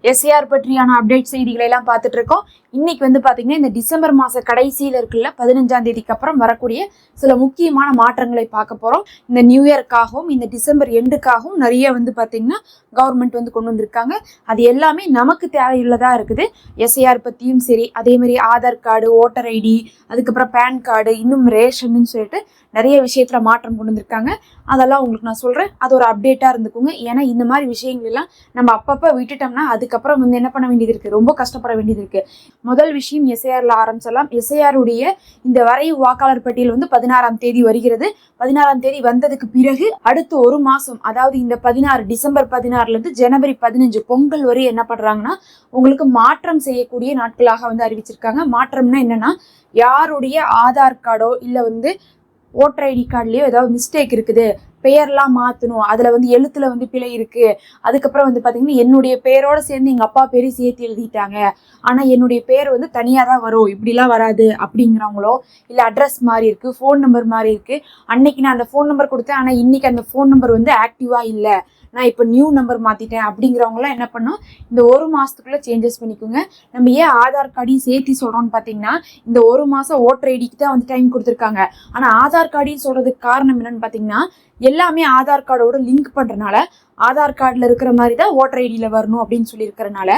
SAR பற்றியான update செய்திகளை எல்லாம் பார்த்துட்டு இருக்கோம். இன்னைக்கு வந்து பாத்தீங்கன்னா இந்த டிசம்பர் மாச கடைசியில இருக்குல்ல 15ஆம் தேதிக்கு அப்புறம் வரக்கூடிய சில முக்கியமான மாற்றங்களை பார்க்க போறோம். இந்த நியூ இயர்க்காகவும் இந்த டிசம்பர் எண்டுக்காகவும் நிறைய வந்து பாத்தீங்கன்னா கவர்மெண்ட் வந்து கொண்டு வந்திருக்காங்க. அது எல்லாமே நமக்கு தேவையுள்ளதா இருக்குது. எஸ்ஏஆர் பத்தியும் சரி, அதே மாதிரி ஆதார் கார்டு, ஓட்டர் ஐடி, அதுக்கப்புறம் பேன் கார்டு, இன்னும் ரேஷன் சொல்லிட்டு நிறைய விஷயத்துல மாற்றம் கொண்டு வந்திருக்காங்க. அதெல்லாம் உங்களுக்கு நான் சொல்றேன். அது ஒரு அப்டேட்டா இருந்துக்குங்க. ஏன்னா இந்த மாதிரி விஷயங்கள் எல்லாம் நம்ம அப்பப்ப விட்டுட்டோம்னா அதுக்கப்புறம் வந்து என்ன பண்ண வேண்டியது இருக்கு, ரொம்ப கஷ்டப்பட வேண்டியது இருக்கு. முதல் விஷயம் எஸ்ஐஆர்ல ஆரம்பிச்சலாம். எஸ்ஐஆருடைய இந்த வரைவு வாக்காளர் பட்டியல் வந்து 16ஆம் தேதி வருகிறது. 16ஆம் தேதி வந்ததுக்கு பிறகு அடுத்து ஒரு மாசம், அதாவது இந்த 16 டிசம்பர் 16ல இருந்து ஜனவரி 15 பொங்கல் வரை என்ன பண்றாங்கன்னா உங்களுக்கு மாற்றம் செய்யக்கூடிய நாட்களாக வந்து அறிவிச்சிருக்காங்க. மாற்றம்னா என்னன்னா, யாருடைய ஆதார் கார்டோ இல்ல வந்து ஓட்டர் ஐடி கார்டுலயோ ஏதாவது மிஸ்டேக் இருக்குது, பெயர்லாம் மாற்றணும், அதில் வந்து எழுத்துல வந்து பிழை இருக்குது, அதுக்கப்புறம் வந்து பார்த்தீங்கன்னா என்னுடைய பேரோட சேர்ந்து எங்கள் அப்பா பேரையும் சேர்த்து எழுதிட்டாங்க, ஆனால் என்னுடைய பேர் வந்து தனியாக தான் வரும், இப்படிலாம் வராது அப்படிங்கிறவங்களோ, இல்லை அட்ரஸ் மாறி இருக்குது, ஃபோன் நம்பர் மாறி இருக்குது, அன்னைக்கு நான் அந்த ஃபோன் நம்பர் கொடுத்தேன் ஆனால் இன்னைக்கு அந்த ஃபோன் நம்பர் வந்து ஆக்டிவாக இல்லை, நான் இப்போ நியூ நம்பர் மாற்றிட்டேன் அப்படிங்கிறவங்களாம் என்ன பண்ணோம், இந்த ஒரு மாதத்துக்குள்ளே சேஞ்சஸ் பண்ணிக்கோங்க. நம்ம ஏன் ஆதார் கார்டையும் சேர்த்து சொல்கிறோம்னு பார்த்தீங்கன்னா, இந்த ஒரு மாதம் ஓட்டர் ஐடிக்கு தான் வந்து டைம் கொடுத்துருக்காங்க. ஆனால் ஆதார் கார்டையும் சொல்கிறதுக்கு காரணம் என்னன்னு பார்த்தீங்கன்னா, எல்லாமே ஆதார் கார்டோட லிங்க் பண்ணுறனால ஆதார் கார்டில் இருக்கிற மாதிரி தான் ஓட்டர் ஐடியில் வரணும் அப்படின்னு சொல்லி இருக்கிறனால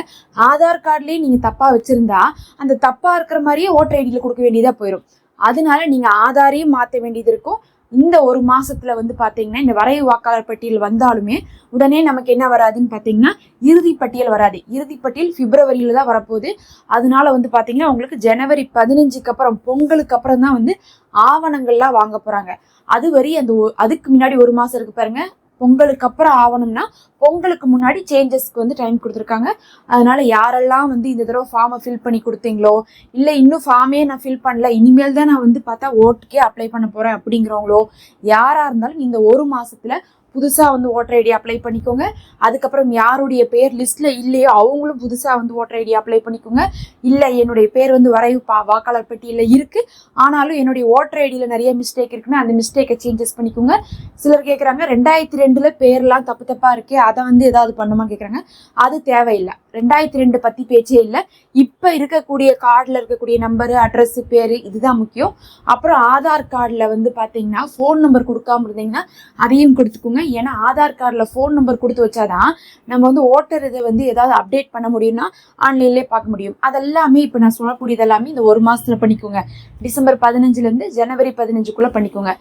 ஆதார் கார்டுலேயே நீங்கள் தப்பாக வச்சுருந்தா அந்த தப்பாக இருக்கிற மாதிரியே ஓட்டர் ஐடியில் கொடுக்க வேண்டியதாக போயிடும். அதனால நீங்கள் ஆதாரையும் மாற்ற வேண்டியது இருக்கும். இந்த ஒரு மாசத்துல வந்து பாத்தீங்கன்னா இந்த வரைவு வாக்காளர் பட்டியல் வந்தாலுமே உடனே நமக்கு என்ன வராதுன்னு பாத்தீங்கன்னா இறுதி பட்டியல் வராது. இறுதி பட்டியல் பிப்ரவரியில தான் வரப்போகுது. அதனால வந்து பாத்தீங்கன்னா உங்களுக்கு ஜனவரி 15க்கு அப்புறம் பொங்கலுக்கு அப்புறம் தான் வந்து ஆவணங்கள்லாம் வாங்க போறாங்க. அது வரை அதுக்கு முன்னாடி ஒரு மாசம் இருக்கு பாருங்க. பொங்கலுக்கு அப்புறம் ஆவணம்னா பொங்கலுக்கு முன்னாடி சேஞ்சஸ்க்கு வந்து டைம் கொடுத்துருக்காங்க. அதனால யாரெல்லாம் வந்து இந்த தடவை ஃபார்மை ஃபில் பண்ணி கொடுத்தீங்களோ, இல்லை இன்னும் ஃபார்மே நான் ஃபில் பண்ணல, இனிமேல் தான் நான் வந்து பார்த்தா ஓட்டுக்கே அப்ளை பண்ண போறேன் அப்படிங்கிறவங்களோ யாராக இருந்தாலும் இந்த ஒரு மாசத்துல புதுசாக வந்து ஓட்டர் ஐடி அப்ளை பண்ணிக்கோங்க. அதுக்கப்புறம் யாருடைய பேர் லிஸ்ட்ல இல்லையோ அவங்களும் புதுசாக வந்து ஓட்டர் ஐடி அப்ளை பண்ணிக்கோங்க. இல்லை என்னுடைய பேர் வந்து வரைவு வாக்காளர் பட்டியலில் இருக்கு, ஆனாலும் என்னுடைய ஓட்டர் ஐடியில் நிறைய மிஸ்டேக் இருக்குன்னா அந்த மிஸ்டேக்கை சேஞ்சஸ் பண்ணிக்கோங்க. சிலர் கேட்குறாங்க 2002 பேர்லாம் தப்பு தப்பா இருக்கே, அதை வந்து ஏதாவது பண்ணுமான்னு கேட்குறாங்க. அது தேவையில்லை. 2002 பற்றி பேச்சே இல்லை. இப்போ இருக்கக்கூடிய கார்டில் இருக்கக்கூடிய நம்பரு, அட்ரஸ், பேர் இதுதான் முக்கியம். அப்புறம் ஆதார் கார்டில் வந்து பார்த்தீங்கன்னா ஃபோன் நம்பர் கொடுக்காம இருந்தீங்கன்னா அதையும் கொடுத்துக்கோங்க. ஏன்னா ஆதார் கார்டில் ஃபோன் நம்பர் கொடுத்து வச்சாதான் நம்ம வந்து ஓட்டர் இதை வந்து ஏதாவது அப்டேட் பண்ண முடியும்னா ஆன்லைன்லேயே பார்க்க முடியும். அதெல்லாமே இப்போ நான் சொல்லக்கூடியது எல்லாமே இந்த ஒரு மாதத்தில் பண்ணிக்கோங்க. டிசம்பர் 15லேருந்து ஜனவரி 15க்குள்ளே பண்ணிக்கோங்க.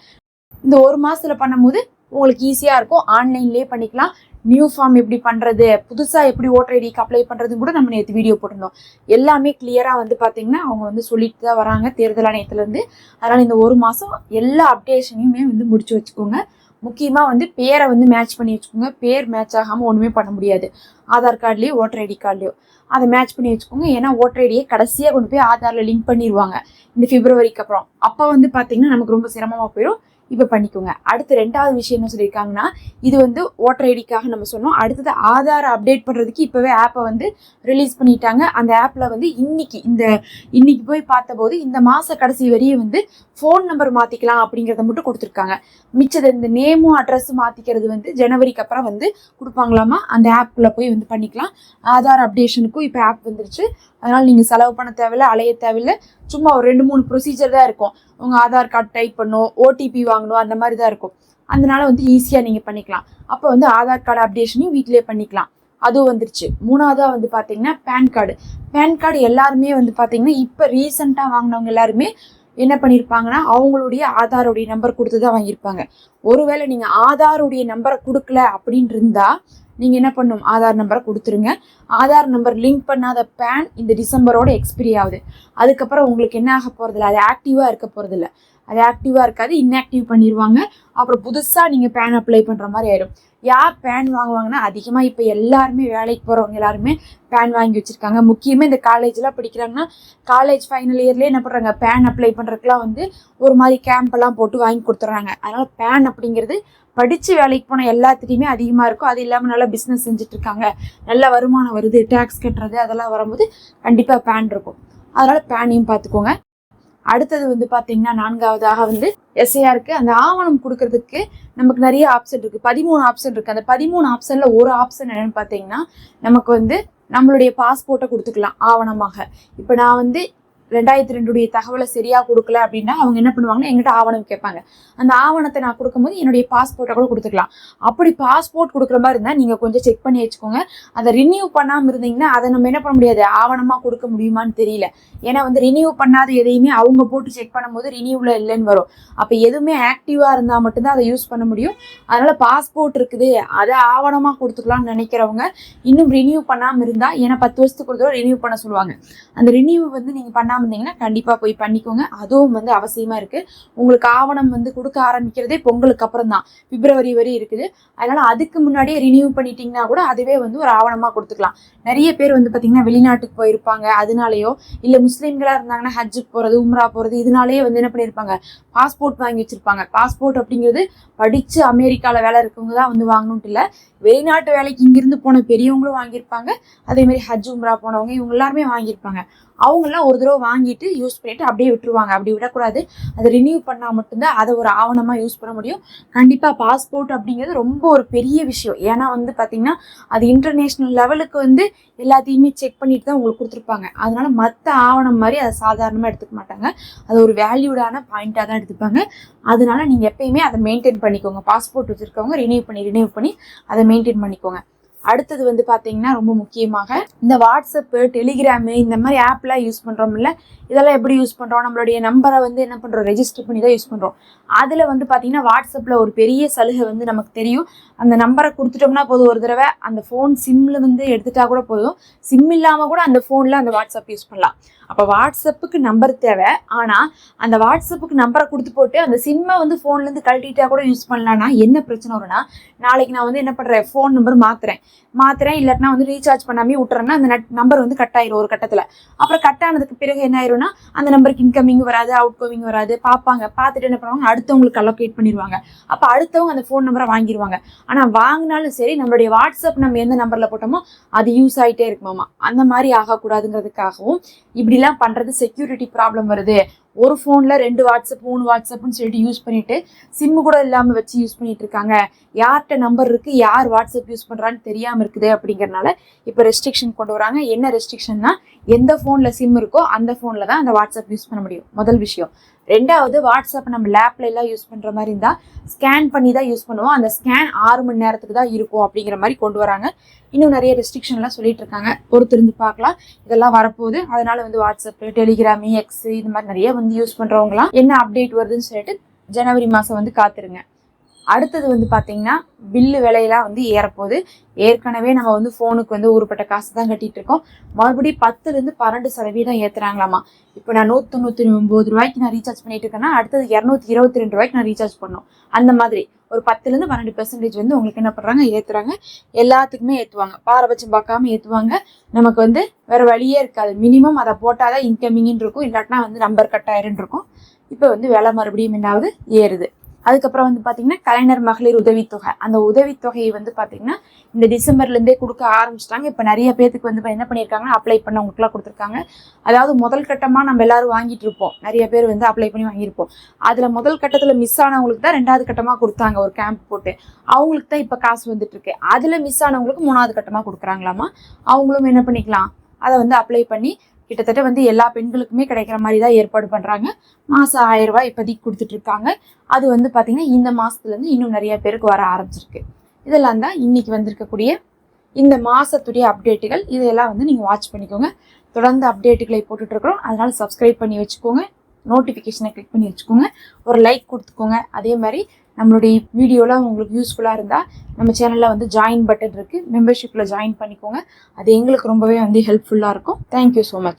இந்த ஒரு மாதத்தில் பண்ணும்போது உங்களுக்கு ஈஸியாக இருக்கும். ஆன்லைன்லேயே பண்ணிக்கலாம். நியூ ஃபார்ம் எப்படி பண்ணுறது, புதுசாக எப்படி ஓட்டர் ஐடிக்கு அப்ளை பண்ணுறதுன்னு கூட நம்ம நேற்று வீடியோ போட்டிருந்தோம். எல்லாமே கிளியராக வந்து பார்த்தீங்கன்னா அவங்க வந்து சொல்லிட்டு தான் வராங்க தேர்தல் ஆணையத்துலேருந்து. அதனால் இந்த ஒரு மாதம் எல்லா அப்டேஷனையுமே வந்து முடிச்சு வச்சுக்கோங்க. முக்கியமாக வந்து பேரை வந்து மேட்ச் பண்ணி வச்சுக்கோங்க. பேர் மேட்ச் ஆகாமல் ஒன்றுமே பண்ண முடியாது. ஆதார் கார்டுலேயோ ஓட்டர் ஐடி கார்டுலையோ அதை மேட்ச் பண்ணி வச்சுக்கோங்க. ஏன்னா ஓட்டர் ஐடியை கடைசியாக கொண்டு போய் ஆதாரில் லிங்க் பண்ணிடுவாங்க இந்த பிப்ரவரிக்கு அப்புறம். அப்போ வந்து பார்த்தீங்கன்னா நமக்கு ரொம்ப சிரமமாக போயிடும். இப்போ பண்ணிக்கோங்க. அடுத்து ரெண்டாவது விஷயம் என்ன சொல்லியிருக்காங்கன்னா, இது வந்து ஓட்டர் ஐடிக்காக நம்ம சொன்னோம். அடுத்தது ஆதாரை அப்டேட் பண்ணுறதுக்கு இப்போவே ஆப்பை வந்து ரிலீஸ் பண்ணிட்டாங்க. அந்த ஆப்பில் வந்து இன்னைக்கு போய் பார்த்தபோது இந்த மாத கடைசி வரையும் வந்து ஃபோன் நம்பர் மாற்றிக்கலாம் அப்படிங்கிறத மட்டும் கொடுத்துருக்காங்க. மிச்சது இந்த நேமும் அட்ரஸும் மாற்றிக்கிறது வந்து ஜனவரிக்கு அப்புறம் வந்து கொடுப்பாங்களாமா. அந்த ஆப்பில் போய் வந்து பண்ணிக்கலாம். ஆதார் அப்டேஷனுக்கும் இப்போ ஆப் வந்துருச்சு. அதனால் நீங்கள் செலவு பண்ண தேவையில்லை, அலைய தேவையில்லை. சும்மா ஒரு 2-3 ப்ரொசீஜர் தான் இருக்கும். உங்கள் ஆதார் கார்டு டைப் பண்ணணும், ஓடிபி வாங்கணும், அந்த மாதிரி தான் இருக்கும். அதனால வந்து ஈஸியாக நீங்கள் பண்ணிக்கலாம். அப்போ வந்து ஆதார் கார்டு அப்டேஷனையும் வீட்டிலே பண்ணிக்கலாம். அதுவும் வந்துருச்சு. மூணாவதாக வந்து பார்த்தீங்கன்னா பேன் கார்டு. பேன் கார்டு எல்லாருமே வந்து பார்த்தீங்கன்னா இப்போ ரீசெண்டாக வாங்கினவங்க எல்லாருமே என்ன பண்ணியிருப்பாங்கன்னா அவங்களுடைய ஆதாருடைய நம்பர் கொடுத்து தான் வாங்கியிருப்பாங்க. ஒருவேளை நீங்கள் ஆதாருடைய நம்பரை கொடுக்கல அப்படின்னு இருந்தா நீங்கள் என்ன பண்ணணும், ஆதார் நம்பரை கொடுத்துருங்க. ஆதார் நம்பர் லிங்க் பண்ணாத பேன் இந்த டிசம்பரோட எக்ஸ்பிரி ஆகுது. அதுக்கப்புறம் உங்களுக்கு என்ன ஆக போகிறதில்ல, அது ஆக்டிவாக இருக்க போகிறதில்ல. அது ஆக்டிவாக இருக்காது, இன்ஆக்டிவ் பண்ணிடுவாங்க. அப்புறம் புதுசாக நீங்கள் பேன் அப்ளை பண்ணுற மாதிரி ஆயிடும். யார் பேன் வாங்குவாங்கன்னா அதிகமாக இப்போ எல்லாருமே வேலைக்கு போகிறவங்க எல்லாருமே பேன் வாங்கி வச்சுருக்காங்க. முக்கியமாக இந்த காலேஜ்லாம் படிக்கிறாங்கன்னா காலேஜ் ஃபைனல் இயர்லேயே என்ன பண்ணுறாங்க, பேன் அப்ளை பண்ணுறதுக்குலாம் வந்து ஒரு மாதிரி கேம்பெல்லாம் போட்டு வாங்கி கொடுத்துட்றாங்க. அதனால் பேன் அப்படிங்கிறது படித்து வேலைக்கு போன எல்லாத்துலேயுமே அதிகமாக இருக்கும். அது இல்லாமல் நல்லா பிஸ்னஸ் செஞ்சுட்ருக்காங்க, நல்ல வருமானம் வருது, டேக்ஸ் கட்டுறது அதெல்லாம் வரும்போது கண்டிப்பாக பேன் இருக்கும். அதனால் பேனையும் பார்த்துக்கோங்க. அடுத்தது வந்து பார்த்தீங்கன்னா நான்காவதாக வந்து எஸ்ஐஆருக்கு அந்த ஆவணம் கொடுக்கறதுக்கு நமக்கு நிறைய ஆப்ஷன் இருக்குது. 13 ஆப்ஷன் இருக்குது. அந்த 13 ஆப்ஷனில் ஒரு ஆப்ஷன் என்னென்னு பார்த்தீங்கன்னா நமக்கு வந்து நம்மளுடைய பாஸ்போர்ட்டை கொடுத்துக்கலாம் ஆவணமாக. இப்போ நான் வந்து 2002 தகவலை சரியா கொடுக்கல அப்படின்னா அவங்க என்ன பண்ணுவாங்கன்னா எங்கிட்ட ஆவணம் கேட்பாங்க. அந்த ஆவணத்தை நான் கொடுக்கும்போது என்னுடைய பாஸ்போர்ட்டை கூட கொடுத்துக்கலாம். அப்படி பாஸ்போர்ட் கொடுக்குற மாதிரி இருந்தால் நீங்கள் கொஞ்சம் செக் பண்ணி வச்சுக்கோங்க. அதை ரினியூ பண்ணாமல் இருந்தீங்கன்னா அதை நம்ம என்ன பண்ண முடியாது, ஆவணமாக கொடுக்க முடியுமான்னு தெரியல. ஏன்னா வந்து ரினியூ பண்ணாத எதையுமே அவங்க போட்டு செக் பண்ணும்போது ரினியூவில் இல்லைன்னு வரும். அப்போ எதுவுமே ஆக்டிவாக இருந்தால் மட்டும்தான் அதை யூஸ் பண்ண முடியும். அதனால் பாஸ்போர்ட் இருக்குது அதை ஆவணமாக கொடுத்துக்கலாம்னு நினைக்கிறவங்க இன்னும் ரினியூ பண்ணாமல் இருந்தால், ஏன்னா 10 வருஷத்துக்கு ஒரு தடவை ரினியூ பண்ண சொல்லுவாங்க. அந்த ரினியூ வந்து நீங்கள் பண்ணாமல் இருந்தீங்கன்னா கண்டிப்பாக போய் பண்ணிக்கோங்க. அதுவும் வந்து அவசியமாக இருக்குது. உங்களுக்கு ஆவணம் வந்து கொடுக்க ஆரம்பிக்கிறதே பொங்கலுக்கு அப்புறம் தான், பிப்ரவரி வரை இருக்குது. அதனால் அதுக்கு முன்னாடியே ரினியூ பண்ணிட்டீங்கன்னா கூட அதுவே வந்து ஒரு ஆவணமாக கொடுத்துக்கலாம். நிறைய பேர் வந்து பார்த்திங்கன்னா வெளிநாட்டுக்கு போயிருப்பாங்க, அதனாலேயோ இல்லை முஸ்லீம்களாக இருந்தாங்கன்னா ஹஜ்ஜுக்கு போகிறது, உம்ரா போகிறது, இதனாலேயே வந்து என்ன பண்ணியிருப்பாங்க, பாஸ்போர்ட் வாங்கி வச்சுருப்பாங்க. பாஸ்போர்ட் அப்படிங்கிறது படித்து அமெரிக்காவில் வேலை இருக்கவங்க தான் வந்து வாங்கணுன்ட்டு இல்லை, வெளிநாட்டு வேலைக்கு இங்கிருந்து போன பெரியவங்களும் வாங்கியிருப்பாங்க. அதேமாதிரி ஹஜ் உம்ரா போனவங்க இவங்க எல்லாருமே வாங்கியிருப்பாங்க. அவங்களாம் ஒரு தடவை வாங்கிட்டு யூஸ் பண்ணிட்டு அப்படியே விட்டுருவாங்க. அப்படி விடக்கூடாது. அதை ரினியூ பண்ணால் மட்டும்தான் அதை ஒரு ஆவணமாக யூஸ் பண்ண முடியும். கண்டிப்பாக பாஸ்போர்ட் அப்படிங்கிறது ரொம்ப ஒரு பெரிய விஷயம். ஏன்னா வந்து பார்த்திங்கன்னா அது இன்டர்நேஷ்னல் லெவலுக்கு வந்து எல்லாத்தையுமே செக் பண்ணிட்டு தான் உங்களுக்கு கொடுத்துருப்பாங்க. அதனால மற்ற ஆவணம் மாதிரி அதை சாதாரணமாக எடுத்துக்க மாட்டாங்க. அது ஒரு வேல்யூடான பாயிண்ட்டாக தான் எடுத்துப்பாங்க. அதனால நீங்கள் எப்பயுமே அதை மெயின்டைன் பண்ணிக்கோங்க. பாஸ்போர்ட் வச்சுருக்கவங்க ரினியூ பண்ணி அதை மெயின்டைன் பண்ணிக்கோங்க. அடுத்தது வந்து பார்த்தீங்கன்னா ரொம்ப முக்கியமாக இந்த வாட்ஸ்அப்பு, டெலிகிராமு இந்த மாதிரி ஆப்லாம் யூஸ் பண்ணுறோம்ல, இதெல்லாம் எப்படி யூஸ் பண்ணுறோம், நம்மளுடைய நம்பரை வந்து என்ன பண்ணுறோம், ரெஜிஸ்டர் பண்ணி தான் யூஸ் பண்ணுறோம். அதில் வந்து பார்த்தீங்கன்னா வாட்ஸ்அப்பில் ஒரு பெரிய சலுகை வந்து நமக்கு தெரியும். அந்த நம்பரை கொடுத்துட்டோம்னா போதும், ஒரு தடவை அந்த ஃபோன் சிம்மில் வந்து எடுத்துட்டா கூட போதும், சிம் இல்லாமல் கூட அந்த ஃபோனில் அந்த வாட்ஸ்அப் யூஸ் பண்ணலாம். அப்போ வாட்ஸ்அப்புக்கு நம்பர் தேவை. ஆனால் அந்த வாட்ஸ்அப்புக்கு நம்பரை கொடுத்து போட்டு அந்த சிம்மை வந்து ஃபோன்லேருந்து கழட்டிட்டா கூட யூஸ் பண்ணலான்னா என்ன பிரச்சனை வரும்னா, நாளைக்கு நான் வந்து என்ன பண்ணுறேன், ஃபோன் நம்பர் மாற்றுறேன், இல்லாட்டினா வந்து ரீசார்ஜ் பண்ணாமே விட்டுறேன்னா அந்த நம்பர் வந்து கட் ஆயிரும் ஒரு கட்டத்தில். அப்புறம் கட் ஆனதுக்கு பிறகு என்ன ஆயிரும்னா அந்த நம்பருக்கு இன்கமிங் வராது, அவுட் கோவிங் வராது. பார்த்துட்டு என்ன பண்ணுவாங்க, அடுத்தவங்களுக்கு அலோகேட் பண்ணிடுவாங்க. அப்போ அடுத்தவங்க அந்த ஃபோன் நம்பரை வாங்கிடுவாங்க. ஆனால் வாங்கினாலும் சரி நம்மளுடைய வாட்ஸ்அப் நம்ம எந்த நம்பரில் போட்டோமோ அது யூஸ் ஆகிட்டே இருக்குமாமா. அந்த மாதிரி ஆகக்கூடாதுங்கிறதுக்காகவும் இப்படிலாம் பண்ணுறது செக்யூரிட்டி ப்ராப்ளம் வருது. ஒரு ஃபோனில் 2 வாட்ஸ்அப் 3 வாட்ஸ்அப்னு சொல்லிட்டு யூஸ் பண்ணிட்டு சிம்மு கூட இல்லாமல் வச்சு யூஸ் பண்ணிட்டு இருக்காங்க. யார்கிட்ட நம்பர் இருக்குது, யார் வாட்ஸ்அப் யூஸ் பண்ணுறான்னு தெரியாமல் இருக்குது. அப்படிங்கிறனால இப்போ ரெஸ்ட்ரிக்ஷன் கொண்டு வராங்க. என்ன ரெஸ்ட்ரிக்ஷன்னா, எந்த ஃபோனில் சிம் இருக்கோ அந்த ஃபோனில் தான் அந்த வாட்ஸ்அப் யூஸ் பண்ண முடியும், முதல் விஷயம். ரெண்டாவது, வாட்ஸ்அப் நம்ம லேப்ல எல்லாம் யூஸ் பண்ணுற மாதிரி இருந்தால் ஸ்கேன் பண்ணி தான் யூஸ் பண்ணுவோம். அந்த ஸ்கேன் 6 மணி நேரத்துக்கு தான் இருக்கும் அப்படிங்கிற மாதிரி கொண்டு வராங்க. இன்னும் நிறைய ரெஸ்ட்ரிக்ஷன்லாம் சொல்லிட்டு இருக்காங்க, பொறுத்திருந்து பார்க்கலாம். இதெல்லாம் வரப்போகுது. அதனால வந்து வாட்ஸ்அப், டெலிகிராம், எக்ஸ் இது மாதிரி நிறைய வந்து யூஸ் பண்ணுறவங்களாம் என்ன அப்டேட் வருதுன்னு சொல்லிட்டு ஜனவரி மாதம் வந்து காத்துருங்க. அடுத்தது வந்து பார்த்தீங்கன்னா பில்லு விலையெல்லாம் வந்து ஏறப்போகுது. ஏற்கனவே நம்ம வந்து ஃபோனுக்கு வந்து ஊருப்பட்ட காசு தான் கட்டிகிட்டு இருக்கோம். மறுபடியும் 10லேருந்து 12% ஏற்றுறாங்களாமா. இப்போ நான் 199 ரூபாய்க்கு நான் ரீசார்ஜ் பண்ணிட்டு இருக்கேன்னா அடுத்தது 222 ரூபாய்க்கு நான் ரீசார்ஜ் பண்ணணும். அந்த மாதிரி ஒரு 10லேருந்து 12% வந்து உங்களுக்கு என்ன பண்ணுறாங்க, ஏற்றுறாங்க. எல்லாத்துக்குமே ஏற்றுவாங்க, பாரபட்சம் பார்க்காம ஏற்றுவாங்க. நமக்கு வந்து வேறு வழியே இருக்காது. மினிமம் அதை போட்டால் தான் இன்கமிங்னு இருக்கும், இல்லாட்டினா வந்து நம்பர் கட் ஆயிருன்னு இருக்கும். இப்போ வந்து விலை மறுபடியும் என்னாவது ஏறுது. அதுக்கப்புறம் வந்து பார்த்தீங்கன்னா கலைஞர் மகளிர் உதவித்தொகை, அந்த உதவித்தொகையை வந்து பார்த்தீங்கன்னா இந்த டிசம்பர்லேருந்தே கொடுக்க ஆரம்பிச்சிட்டாங்க. இப்போ நிறைய பேருக்கு வந்து என்ன பண்ணியிருக்காங்கன்னா அப்ளை பண்ணவங்களுக்குலாம் கொடுத்துருக்காங்க. அதாவது முதல் கட்டமாக நம்ம எல்லாரும் வாங்கிட்டு இருப்போம், நிறைய பேர் வந்து அப்ளை பண்ணி வாங்கியிருப்போம். அதில் முதல் கட்டத்தில் மிஸ் ஆனவங்களுக்கு தான் 2வது கட்டமாக கொடுத்தாங்க, ஒரு கேம்ப் போட்டு. அவங்களுக்கு தான் இப்போ காசு வந்துட்டு இருக்கு. அதில் மிஸ் ஆனவங்களுக்கு 3வது கட்டமாக கொடுக்குறாங்களாமா. அவங்களும் என்ன பண்ணிக்கலாம், அதை வந்து அப்ளை பண்ணி கிட்டத்தட்ட வந்து எல்லா பெண்களுக்குமே கிடைக்கிற மாதிரி தான் ஏற்பாடு பண்ணுறாங்க. மாதம் 1000 ரூபாய் இப்போதைக்கு கொடுத்துட்டு இருக்காங்க. அது வந்து பார்த்திங்கன்னா இந்த மாதத்துலேருந்து இன்னும் நிறைய பேருக்கு வர ஆரம்பிச்சிருக்கு. இதெல்லாம் தான் இன்றைக்கி வந்திருக்கக்கூடிய இந்த மாதத்துடைய அப்டேட்டுகள். இதையெல்லாம் வந்து நீங்கள் வாட்ச் பண்ணிக்கோங்க. தொடர்ந்து அப்டேட்டுகளை போட்டுட்ருக்குறோம், அதனால் சப்ஸ்கிரைப் பண்ணி வச்சுக்கோங்க, நோட்டிஃபிகேஷனை கிளிக் பண்ணி வச்சுக்கோங்க, ஒரு லைக் கொடுத்துக்கோங்க. அதே மாதிரி நம்மளுடைய வீடியோலாம் உங்களுக்கு யூஸ்ஃபுல்லாக இருந்தால் நம்ம சேனலில் வந்து ஜாயின் பட்டன் இருக்குது, மெம்பர்ஷிப்பில் ஜாயின் பண்ணிக்கோங்க. அது எங்களுக்கு ரொம்பவே வந்து ஹெல்ப்ஃபுல்லாக இருக்கும். Thank you so much.